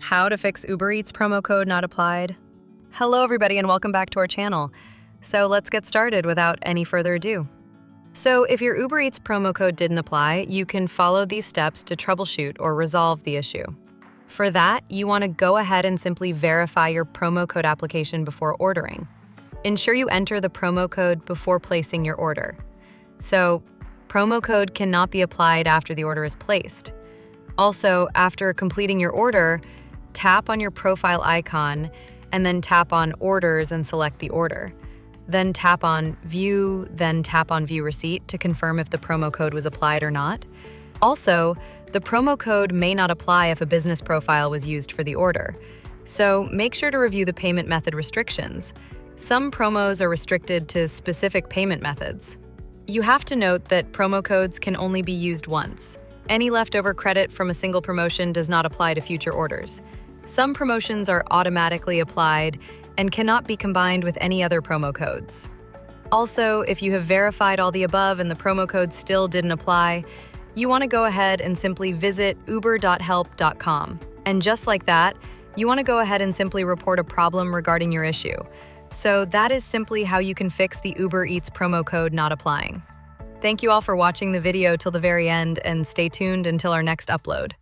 How to fix Uber Eats promo code not applied. Hello everybody and welcome back to our channel. So let's get started without any further ado. So if your Uber Eats promo code didn't apply, you can follow these steps to troubleshoot or resolve the issue. For that, you want to go ahead and simply verify your promo code application before ordering. Ensure you enter the promo code before placing your order. So, promo code cannot be applied after the order is placed. Also, after completing your order, tap on your profile icon and then tap on Orders and select the order. Then tap on View, then tap on View Receipt to confirm if the promo code was applied or not. Also, the promo code may not apply if a business profile was used for the order. So make sure to review the payment method restrictions. Some promos are restricted to specific payment methods. You have to note that promo codes can only be used once. Any leftover credit from a single promotion does not apply to future orders. Some promotions are automatically applied and cannot be combined with any other promo codes. Also, if you have verified all the above and the promo code still didn't apply, you want to go ahead and simply visit uber.help.com. And just like that, you want to go ahead and simply report a problem regarding your issue. So that is simply how you can fix the Uber Eats promo code not applying. Thank you all for watching the video till the very end and stay tuned until our next upload.